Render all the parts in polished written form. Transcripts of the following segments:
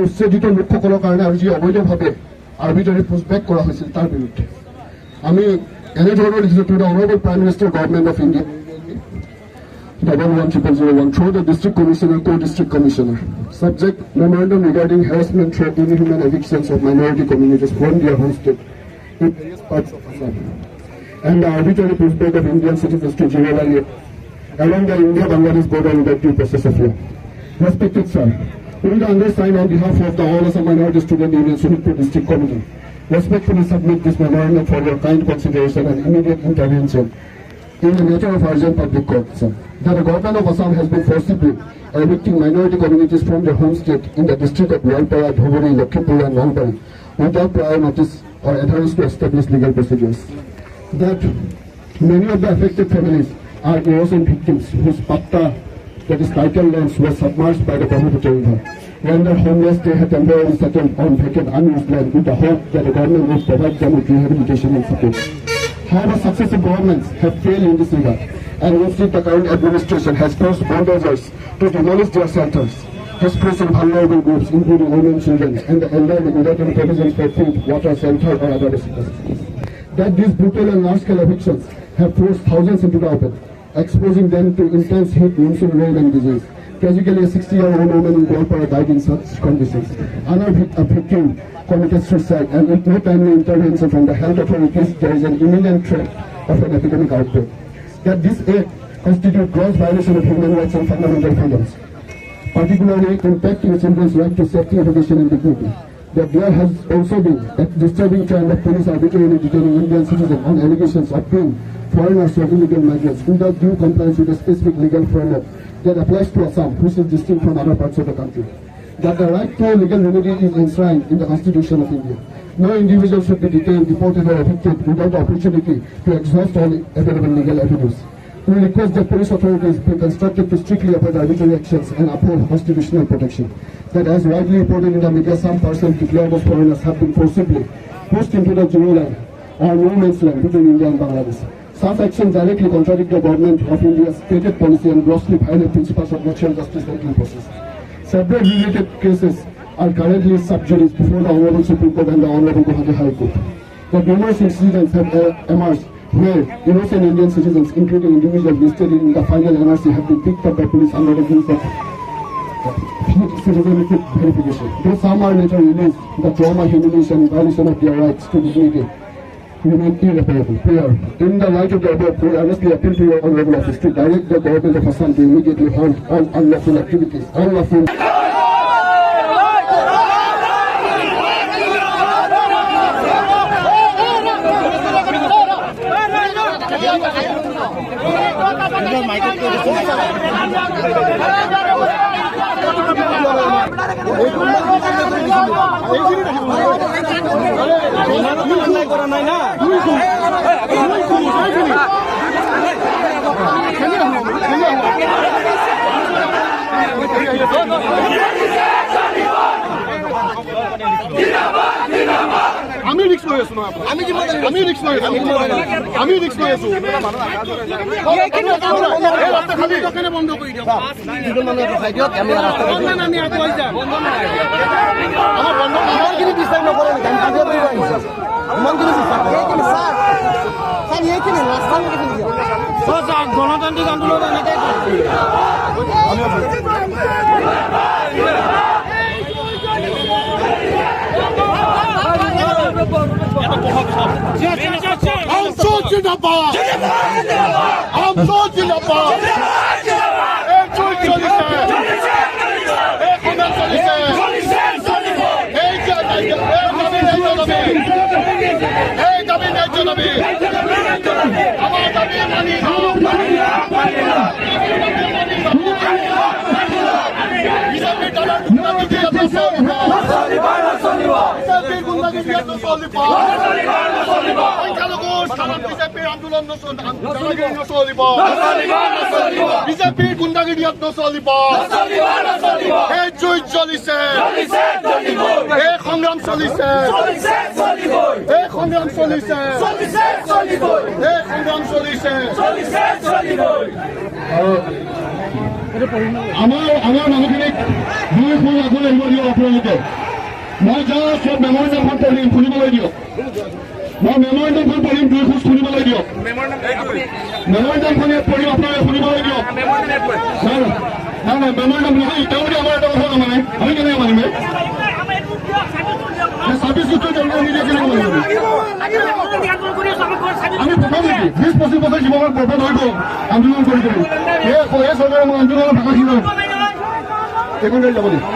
উচ্ছেদিত লোকসকলৰ কাৰণে আৰু যি অবৈধভাৱে আৰ্বিট্ৰাৰী পুছবেক কৰা হৈছিল তাৰ বিৰুদ্ধে আমি এনেধৰণৰ লিখিছোঁ to the honourable prime minister government of India Double 10001 through the district commissioner, co-district commissioner. Subject memorandum regarding harassment threat inhuman evictions of minority communities from their homestead in various parts of Assam, and the arbitrary pushback of Indian citizens to Jirala along the India-Bangladesh border without due process of law. Respected sir, we will undersign on behalf of the All Assam Minority Student Union Sonitpur District Committee respectfully submit this memorandum for your kind consideration and immediate intervention in the matter of urgent public concern. That the government of Assam has been forcibly evicting minority communities from their homestead in the district of Goalpara, Dhubari, Lakhimpur and Nalbari without prior notice or adherence to established legal procedures. That many of the affected families are innocent victims whose patta, that is title lands, were submerged by the Brahmaputra River. Rendered homeless, they had temporarily settled on vacant unused land with the hope that the government would provide them with rehabilitation and support. However, successive governments have failed in this regard, and instead the current administration has forced bulldozers to demolish their shelters, displacing vulnerable groups including women, children, and the elderly without any provisions for food, water, shelter, or other necessities. That these brutal and large-scale evictions have forced thousands into the open, exposing them to intense heat, monsoon rain, and disease. Tragically, a 60-year-old woman in Goalpara died in such conditions. Another victim committed suicide, and with no timely intervention from the health authorities, there is an imminent threat of an epidemic outbreak. That this act constitutes gross violation of human rights and fundamental freedoms, particularly impacting children's right to safety, education, and dignity. That there has also been a disturbing trend of police arbitrarily detaining Indian citizens on allegations of being foreigners or illegal migrants without due compliance with a specific legal framework that applies to Assam, which is distinct from other parts of the country. That the right to legal remedy is enshrined in the Constitution of India. No individual should be detained, deported, or evicted without the opportunity to exhaust all available legal avenues. We request that police authorities be instructed to strictly avoid arbitrary actions and uphold constitutional protection. That as widely reported in the media, some persons declared as foreigners have been forcibly pushed into the zero line or no man's land between India and Bangladesh. Such actions directly contradict the government of India's stated policy and grossly violate principles of natural justice and due process. Several related cases are currently sub judice before the Honorable Supreme Court and the Honorable Guwahati High Court. The numerous incidents have emerged where innocent Indian citizens, including individuals listed in the final NRC, have been picked up by police under the guise of citizenship verification. Though some are later released, the trauma, humiliation, and violation of their rights to dignity remain irreparable. In the light of the above, we earnestly appeal to your honorable office to direct the government of Assam to immediately halt all unlawful activities, unlawful. আমি রিক্স লৈ আছো আমি রিক্স লৈ আছো রাস্তা খালি দোকানে বন্ধ কৰি দিও দুজন মানুহ ৰখাই দিও আমি ৰাস্তা আমি আগুৱাই যাম আমাৰ বন্ধ আমাৰ কি বিচাৰ নকৰে গান কাজিয়া কৰি আহিছে ইমান কি বিচাৰ এই স্যার এই কি রাস্তা কি দিও সব গণতান্ত্রিক আন্দোলন এনেকে I'm so Jinnabad! I'm so Jinnabad! Hey, Joy Jolise! Hey, Khundan Jolise! Hey, Gavin Janabi! Amar Dabi Mani Ho! BJP dollar Gundagi Diyat no Solipa! BJP Gundagi Diyat no Solipa! BJP আন্দোলন নচলিব বিজেপিৰ গুণ্ডাগিৰিয়ত নচলিব এই যুঁজ চলিছে এই সংগ্ৰাম চলিছে এই সংগ্ৰাম চলিছে এই সংগ্ৰাম চলিছে আমাৰ মানুহখিনিক 2 ফুল আগুৱাই আহিব দিয়ক আপোনালোকে। মই যাওঁ চব মেমৰিণ্ডামখন পঢ়িম, শুনিবলৈ দিয়ক। মই মেমৰিণ্ডামখন পঢ়িম, 2 খোজ শুনিবলৈ দিয়ক। মেমৰিণ্ডামখন ইয়াত পঢ়িম, আপোনালোকে শুনিবলৈ দিয়ক। নাই মেমৰিণ্ডাম নহয়, তেওঁলোকে আমাৰ এটা কথা নামানে, আমি কেনেকৈ মানিমে? 26 বছৰ তেওঁলোকে নিদিয়ে কেনেকৈ মানিম? আমি প্ৰথম নেকি 20-25 বছৰ জীৱনত বৰবাদ হৈ গ'ল আন্দোলন কৰি এই চৰকাৰে মই আন্দোলনৰ ভাষা শিকাম একো গাড়ী যাব নেকি?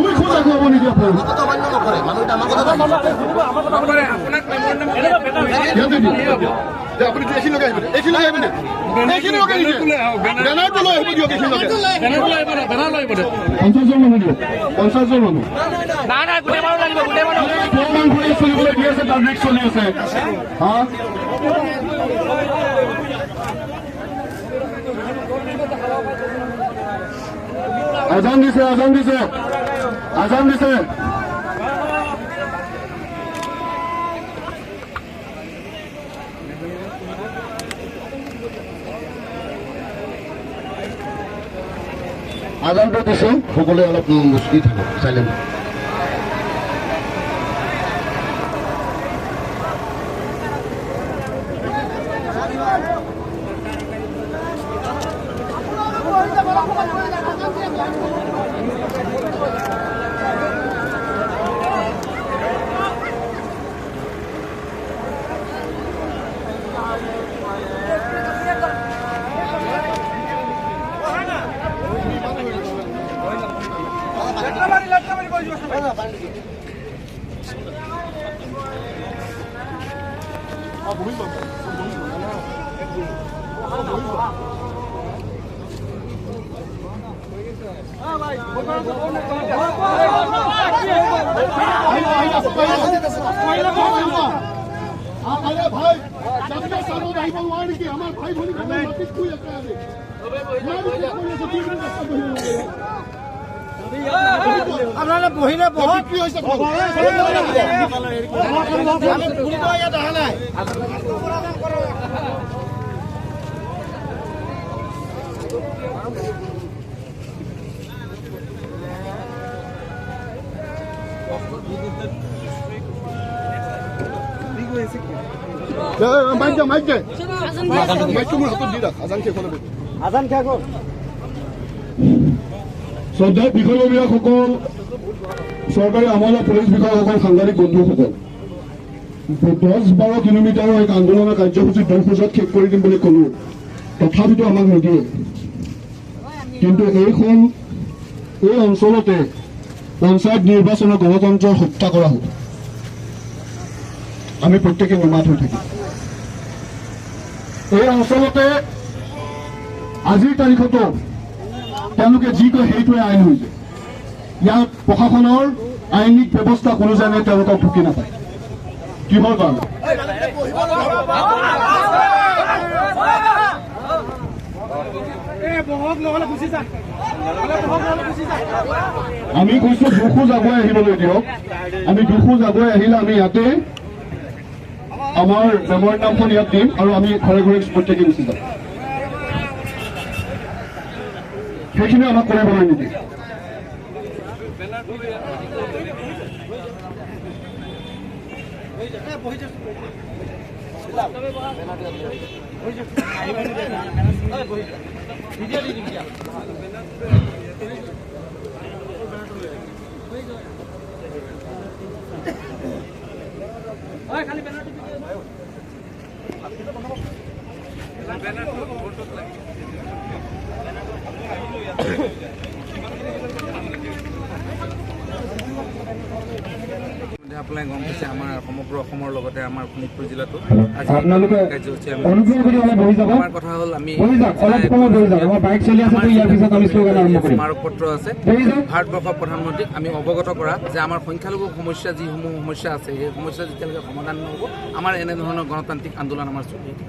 2 খোজ আগুৱাব নেকি আপোনালোকে? আপুনি এইখিনি লগাই আহিব, এইখিনি লগাই আহিব, এইখিনি লগাই আহিব, বেনাৰটো লৈ আহিব দিয়ক, এইখিনি লগাই 50জন মানুহ দিয়ক, 50জন মানুহ চলিবলৈ দি আছে, তাৰ ৰিক্স চলি আছে। হা আজান দিছে, আজান দিছে, আজান দিছে। আজানটো দিছে, সকলোৱে অলপ মুস্কি থাকক, চাইলেণ্ট। আপনাৰা বহিলে বহুত কি হয়েছে শ্ৰদ্ধাৰ বিষয়ববীয়াসকল, চৰকাৰী আমলা পুলিচ বিষয়াসকল, সাংবাদিক বন্ধুসকল, 10-12 কিলোমিটাৰৰ এক আন্দোলনৰ কাৰ্যসূচী 2 খোজত শেষ কৰি দিম বুলি ক'লো, তথাপিতো আমাক নিদিয়ে। কিন্তু এই অঞ্চলতে পঞ্চায়ত নিৰ্বাচনৰ গণতন্ত্ৰৰ হত্যা কৰা হ'ল। আমি প্ৰত্যেকে নিমাত হৈ থাকিম। এই অঞ্চলতে আজিৰ তাৰিখতো তেওঁলোকে যি কয় সেইটোৱে আইন হৈ যায়। ইয়াত প্ৰশাসনৰ আইনিক ব্যৱস্থা কোনো যেনে তেওঁলোকক ঢুকি নাপায়। কিহৰ কাৰণে? আমি কৈছো 2 খোজ আগুৱাই আহিবলৈ দিয়ক। আমি 2 খোজ আগুৱাই আহিলে আমি ইয়াতে আমাৰ মেমৰিণ্ডামখন ইয়াত দিম আৰু আমি ঘৰে ঘৰে প্ৰত্যেকে গুচি যাম। সেইখিনি আমাক কৰিবলৈ নিদিয়ে। আপোনালোকে গম পাইছে আমাৰ সমগ্ৰ অসমৰ লগতে আমাৰ শোণিতপুৰ জিলাতো আপোনালোকে অনুগ্ৰহ কৰি অলপ বহি যাব। আমাৰ কথা হ'ল আমি স্মাৰক পত্ৰ আছে ভাৰতবৰ্ষৰ প্ৰধানমন্ত্ৰীক আমি অৱগত কৰা যে আমাৰ সংখ্যালঘু সমস্যা যিসমূহ সমস্যা আছে সেই সমস্যা যেতিয়ালৈকে সমাধান নহ'ব আমাৰ এনেধৰণৰ গণতান্ত্ৰিক আন্দোলন আমাৰ চলি থাকিব।